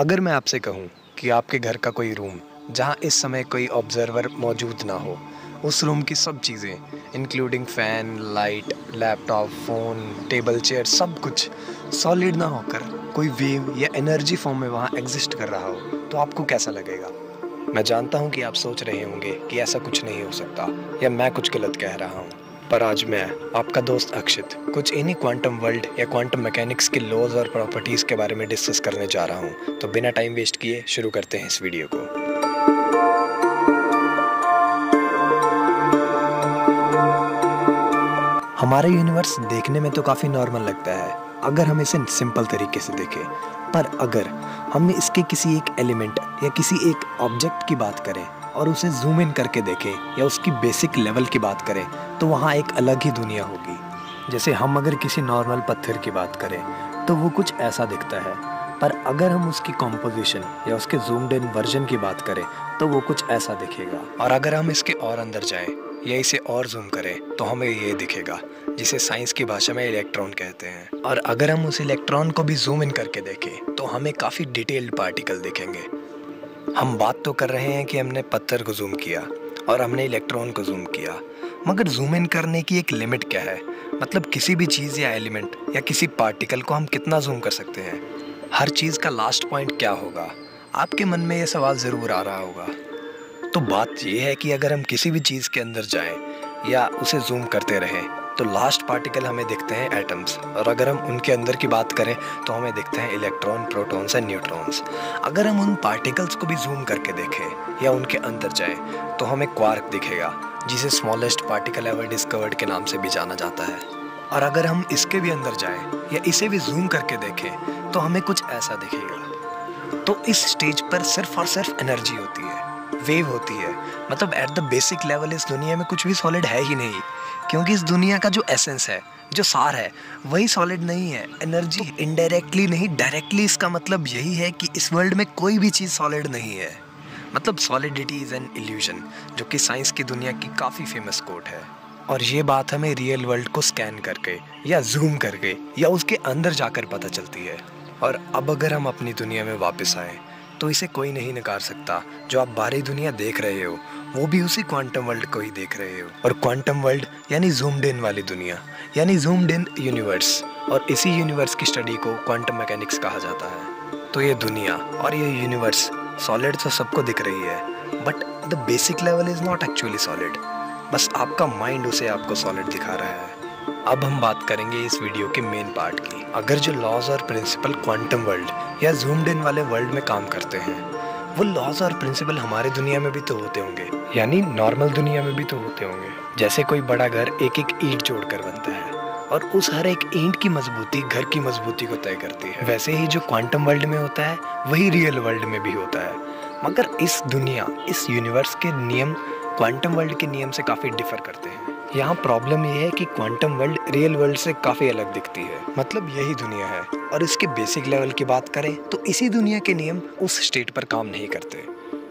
अगर मैं आपसे कहूँ कि आपके घर का कोई रूम जहाँ इस समय कोई ऑब्जर्वर मौजूद ना हो, उस रूम की सब चीज़ें including fan, light, laptop, phone, table, chair, सब कुछ सॉलिड ना होकर कोई वेव या एनर्जी फॉर्म में वहाँ एग्जिस्ट कर रहा हो, तो आपको कैसा लगेगा? मैं जानता हूँ कि आप सोच रहे होंगे कि ऐसा कुछ नहीं हो सकता या मैं कुछ गलत कह रहा हूँ, पर आज मैं आपका दोस्त अक्षित कुछ इन्हीं क्वांटम वर्ल्ड या क्वांटम मैकेनिक्स के लॉज और प्रॉपर्टीज़ के बारे में डिस्कस करने जा रहा हूँ। तो बिना टाइम वेस्ट किए शुरू करते हैं इस वीडियो को। हमारा यूनिवर्स देखने में तो काफ़ी नॉर्मल लगता है अगर हम इसे सिंपल तरीके से देखें, पर अगर हम इसके किसी एक एलिमेंट या किसी एक ऑब्जेक्ट की बात करें और उसे जूम इन करके देखें या उसकी बेसिक लेवल की बात करें तो वहाँ एक अलग ही दुनिया होगी। जैसे हम अगर किसी नॉर्मल पत्थर की बात करें तो वो कुछ ऐसा दिखता है, पर अगर हम उसकी कॉम्पोजिशन या उसके जूम्ड इन वर्जन की बात करें तो वो कुछ ऐसा दिखेगा। और अगर हम इसके और अंदर जाएं या इसे और जूम करें तो हमें ये दिखेगा, जिसे साइंस की भाषा में इलेक्ट्रॉन कहते हैं। और अगर हम उस इलेक्ट्रॉन को भी जूम इन करके देखें तो हमें काफ़ी डिटेल्ड पार्टिकल दिखेंगे। हम बात तो कर रहे हैं कि हमने पत्थर को जूम किया और हमने इलेक्ट्रॉन को जूम किया, मगर जूम इन करने की एक लिमिट क्या है? मतलब किसी भी चीज़ या एलिमेंट या किसी पार्टिकल को हम कितना जूम कर सकते हैं? हर चीज़ का लास्ट पॉइंट क्या होगा? आपके मन में ये सवाल ज़रूर आ रहा होगा। तो बात ये है कि अगर हम किसी भी चीज़ के अंदर जाएं या उसे जूम करते रहें तो लास्ट पार्टिकल हमें दिखते हैं एटम्स, और अगर हम उनके अंदर की बात करें तो हमें दिखते हैं इलेक्ट्रॉन, प्रोटॉन्स एंड न्यूट्रॉन्स। अगर हम उन पार्टिकल्स को भी जूम करके देखें या उनके अंदर जाएं तो हमें क्वार्क दिखेगा, जिसे स्मॉलेस्ट पार्टिकल एवर डिस्कवर्ड के नाम से भी जाना जाता है। और अगर हम इसके भी अंदर जाएं या इसे भी जूम करके देखें तो हमें कुछ ऐसा दिखेगा। तो इस स्टेज पर सिर्फ और सिर्फ एनर्जी होती है, वेव होती है। मतलब एट द बेसिक लेवल इस दुनिया में कुछ भी सॉलिड है ही नहीं, क्योंकि इस दुनिया का जो एसेंस है, जो सार है, वही सॉलिड नहीं है। एनर्जी इनडायरेक्टली नहीं, डायरेक्टली इसका मतलब यही है कि इस वर्ल्ड में कोई भी चीज़ सॉलिड नहीं है। मतलब सॉलिडिटी इज़ एन इल्यूजन, जो कि साइंस की दुनिया की काफ़ी फेमस कोट है। और ये बात हमें रियल वर्ल्ड को स्कैन करके या जूम करके या उसके अंदर जाकर पता चलती है। और अब अगर हम अपनी दुनिया में वापस आए तो इसे कोई नहीं नकार सकता। जो आप बाहरी दुनिया देख रहे हो वो भी उसी क्वांटम वर्ल्ड को ही देख रहे हो। और क्वांटम वर्ल्ड यानी जूम्ड इन वाली दुनिया, यानी जूम्ड इन यूनिवर्स, और इसी यूनिवर्स की स्टडी को क्वांटम मैकेनिक्स कहा जाता है। तो ये दुनिया और ये यूनिवर्स सॉलिड तो सबको दिख रही है, but the basic level is not actually solid. बस आपका माइंड उसे आपको सॉलिड दिखा रहा है। अब हम बात करेंगे इस वीडियो के मेन पार्ट की। अगर जो लॉज और प्रिंसिपल क्वांटम वर्ल्ड या जूम्ड इन वाले वर्ल्ड में काम करते हैं, वो लॉज और प्रिंसिपल हमारे दुनिया में भी तो होते होंगे, यानी नॉर्मल दुनिया में भी तो होते होंगे। जैसे कोई बड़ा घर एक एक ईंट जोड़कर बनता है और उस हर एक ईंट की मजबूती घर की मजबूती को तय करती है, वैसे ही जो क्वांटम वर्ल्ड में होता है वही रियल वर्ल्ड में भी होता है। मगर इस दुनिया, इस यूनिवर्स के नियम क्वांटम वर्ल्ड के नियम से काफ़ी डिफर करते हैं। यहाँ प्रॉब्लम ये है कि क्वांटम वर्ल्ड रियल वर्ल्ड से काफ़ी अलग दिखती है। मतलब यही दुनिया है, और इसके बेसिक लेवल की बात करें तो इसी दुनिया के नियम उस स्टेट पर काम नहीं करते।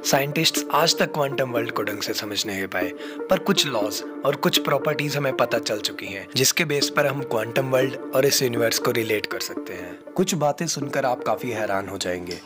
साइंटिस्ट्स आज तक क्वांटम वर्ल्ड को ढंग से समझ नहीं पाए, पर कुछ लॉज और कुछ प्रॉपर्टीज हमें पता चल चुकी हैं, जिसके बेस पर हम क्वांटम वर्ल्ड और इस यूनिवर्स को रिलेट कर सकते हैं। कुछ बातें सुनकर आप काफ़ी हैरान हो जाएंगे,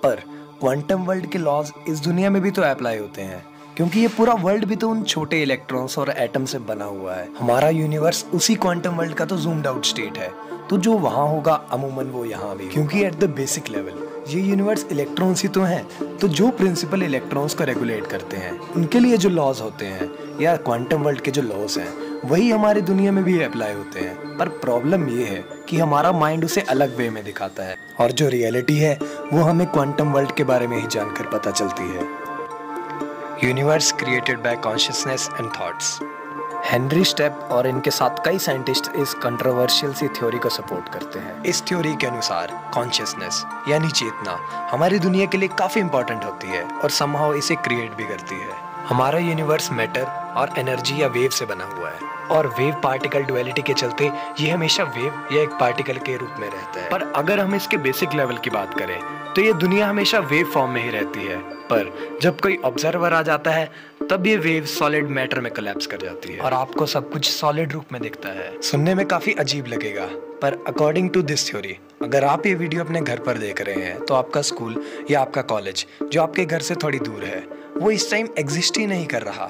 पर क्वांटम वर्ल्ड के लॉज इस दुनिया में भी तो अप्लाई होते हैं, क्योंकि ये पूरा वर्ल्ड भी तो उन छोटे इलेक्ट्रॉन्स और एटम से बना हुआ है। हमारा यूनिवर्स उसी क्वांटम वर्ल्ड का तो जूम्ड आउट स्टेट है, तो जो वहाँ होगा अमूमन वो यहाँ भी, क्योंकि एट द बेसिक लेवल ये यूनिवर्स इलेक्ट्रॉन्स ही तो हैं। तो जो प्रिंसिपल इलेक्ट्रॉन्स को रेगुलेट करते हैं, उनके लिए जो लॉज होते हैं या क्वांटम वर्ल्ड के जो लॉज हैं, वही हमारी दुनिया में भी अप्लाई होते हैं। पर प्रॉब्लम ये है कि हमारा माइंड उसे अलग वे में दिखाता है, और जो रियलिटी है वो हमें क्वांटम वर्ल्ड के बारे में ही जानकर पता चलती है। Universe created by consciousness and thoughts. Henry step और इनके साथ कई साइंटिस्ट इस कंट्रोवर्शियल सी थ्योरी को सपोर्ट करते हैं। इस थ्योरी के अनुसार कॉन्शियसनेस यानी चेतना हमारी दुनिया के लिए काफ़ी इंपॉर्टेंट होती है और समहाउ इसे क्रिएट भी करती है। हमारा यूनिवर्स मैटर और एनर्जी या वेव से बना हुआ है, और वेव पार्टिकल डुअलिटी के चलते ये हमेशा वेव या एक पार्टिकल के रूप में रहता है। पर अगर हम इसके बेसिक लेवल की बात करें तो ये दुनिया हमेशा वेव फॉर्म में ही रहती है, पर जब कोई ऑब्जर्वर आ जाता है तब ये वेव सॉलिड मैटर में कोलैप्स कर जाती है और आपको सब कुछ सॉलिड रूप में दिखता है। सुनने में काफी अजीब लगेगा, पर अकॉर्डिंग टू दिस थ्योरी अगर आप ये वीडियो अपने घर पर देख रहे हैं तो आपका स्कूल या आपका कॉलेज जो आपके घर से थोड़ी दूर है वो इस टाइम एग्जिस्ट ही नहीं कर रहा।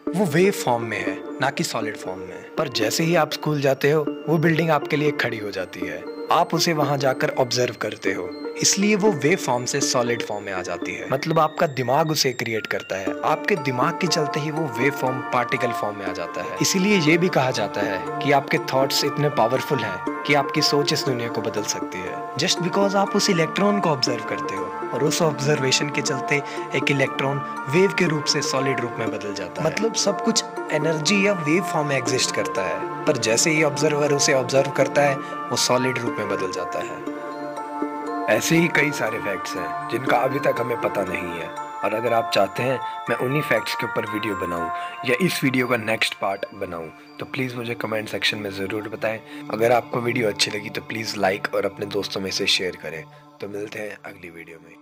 वो वेव फॉर्म में है, ना कि सॉलिड फॉर्म में। पर जैसे ही आप स्कूल जाते हो वो बिल्डिंग आपके लिए खड़ी हो जाती है। आप उसे वहां जाकर ऑब्जर्व करते हो, इसलिए वो वेव फॉर्म से सॉलिड फॉर्म में आ जाती है। मतलब आपका दिमाग उसे क्रिएट करता है, आपके दिमाग के चलते ही वो वेव फॉर्म पार्टिकल फॉर्म में आ जाता है। इसीलिए ये भी कहा जाता है कि आपके थॉट्स इतने पावरफुल हैं कि आपकी सोच इस दुनिया को बदल सकती है, जस्ट बिकॉज आप उस इलेक्ट्रॉन को ऑब्जर्व करते हो और उस ऑब्जर्वेशन के चलते एक इलेक्ट्रॉन वेव के रूप से सॉलिड रूप में बदल जाता है। मतलब सब कुछ एनर्जी या वेव फॉर्म में एग्जिस्ट करता है, पर जैसे ही ऑब्जर्वर उसे ऑब्जर्व करता है वो सॉलिड रूप में बदल जाता है। ऐसे ही कई सारे फैक्ट्स हैं जिनका अभी तक हमें पता नहीं है, और अगर आप चाहते हैं मैं उन्हीं फैक्ट्स के ऊपर वीडियो बनाऊं या इस वीडियो का नेक्स्ट पार्ट बनाऊं तो प्लीज़ मुझे कमेंट सेक्शन में ज़रूर बताएं। अगर आपको वीडियो अच्छी लगी तो प्लीज़ लाइक और अपने दोस्तों में से शेयर करें। तो मिलते हैं अगली वीडियो में।